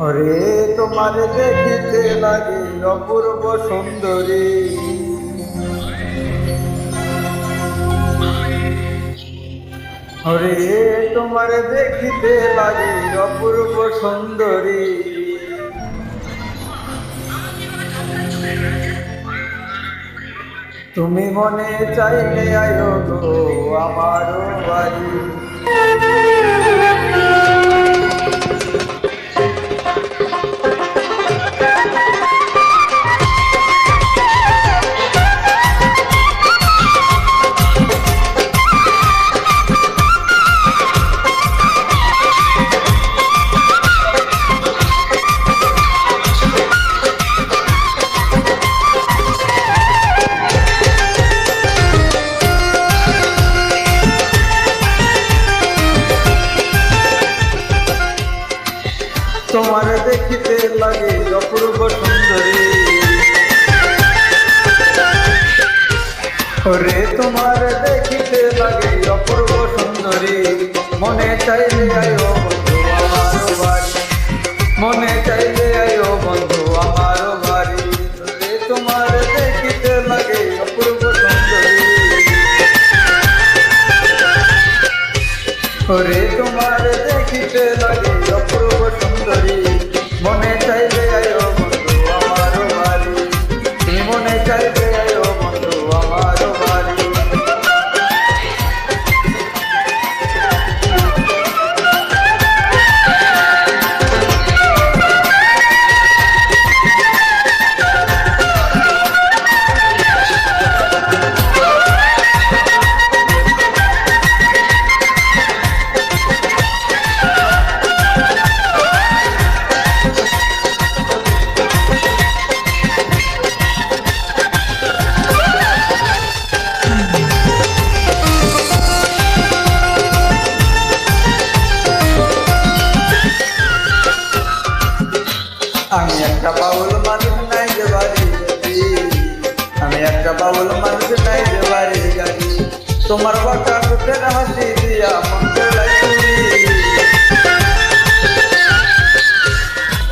ওরে তোমার দেখিতে লাগে অপূর্ব সুন্দরী, ওরে তোমার দেখিতে লাগে অপূর্ব সুন্দরী। তুমি মনে চাইলে আয়ো গো আমারও বাড়ি। তোমার দেখিতে লাগে অপূর্ব সুন্দরী, ওরে তোমার দেখিতে লাগে অপূর্ব সুন্দরী। মনে চাইলে আয়ো বন্ধু আমার বাড়ি, মনে চাইলে আয়ো বন্ধু আমার বাড়ি। ওরে তোমার দেখিতে লাগে অপূর্ব সুন্দরী, ওরে তোমার দেখিতে লাগে অপূর্ব সুন্দরী। মনে চাইলে আয়ো বন্ধু আমার বাড়ি, মনে চাইলে আয়ো বন্ধু আমার বাড়ি। আমি একটা বাউল মানুষ নাই যে বাড়ি গাড়ি, আমি একটা বাউল মানুষ নাই যে বাড়ি গাড়ি। তোমার বাঁকা চোখের হাসি দিয়া মন চলাই চুরি,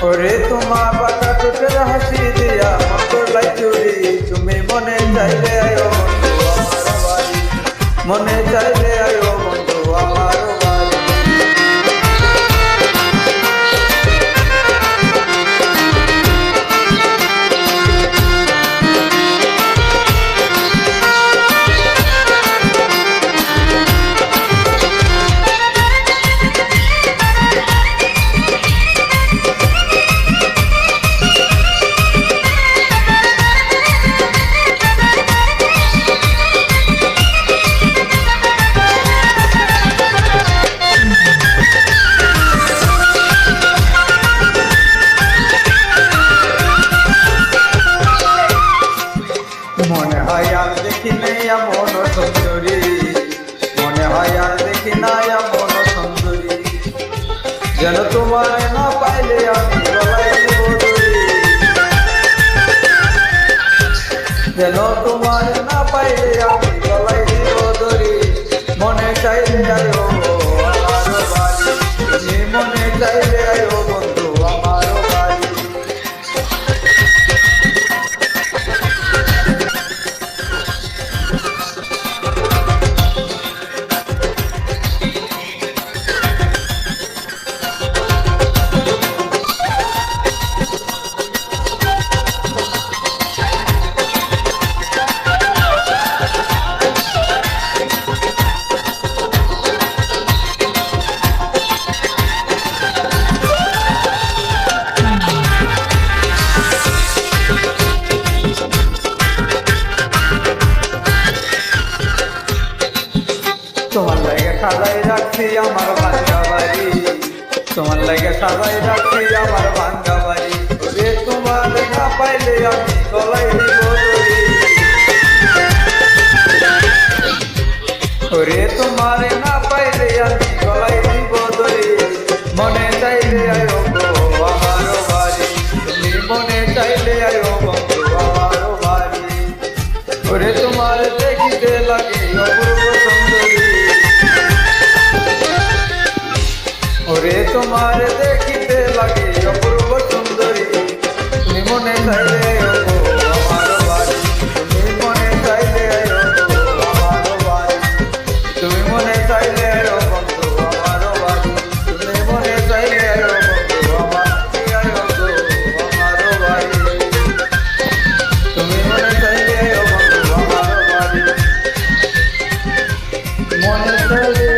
ওরে তোমার বাঁকা চোখের হাসি দিয়া মন চলাই চুরি। তুমি মনে চাইলে আয়ো বন্ধু আমার বাড়ি, মনে চাইলে আয়ো বন্ধু আমার বাড়ি। মনে হয় আর দেখি নাই এমন সুন্দরী, মনে হয় আর দেখি না এমন সুন্দরী। যেন তোমার না পাইলে আমি গলায় দিব দড়ি, যেন তোমার না পাইলে আমি গলায় দিব দড়ি। মনে চাইলে আয়ো আমার বাড়ি, তুমি মনে চাইলে আয়ো বন্ধু আমার বাড়ি। তোমার লাগে সাজাই রাখছি আমার ভাঙ্গা বাড়ি, তোমার লাগে সাজাই রাখছি আমার ভাঙ্গা বাড়ি। ওরে তোমার না পাইলে আমি গলায় দিব দড়ি, ওরে তোমার না পাইলে আমি গলায় দিব দড়ি। মনে চাইলে আয়ো গো আমার বাড়ি, তুমি মনে চাইলে আয়ো বন্ধু আমার বাড়ি। ওরে তোমার দেখিতে লাগে অপূর্ব সুন্দরী, ওরে তোমার দেখিতে লাগে অপূর্ব চাইলে আয়ো গো আমার বাড়ি তুমি মনে চাইলে আয়ো গো আমার বাড়ি তুমি মনে চাইলে আয়ো বন্ধু আমার বাড়ি তুমি মনে চাইলে আয়ো বন্ধু আমার আয়ো গো আমার বাড়ি তুমি মনে চাইলে আয়ো বন্ধু আমার বাড়ি মনে চাইলে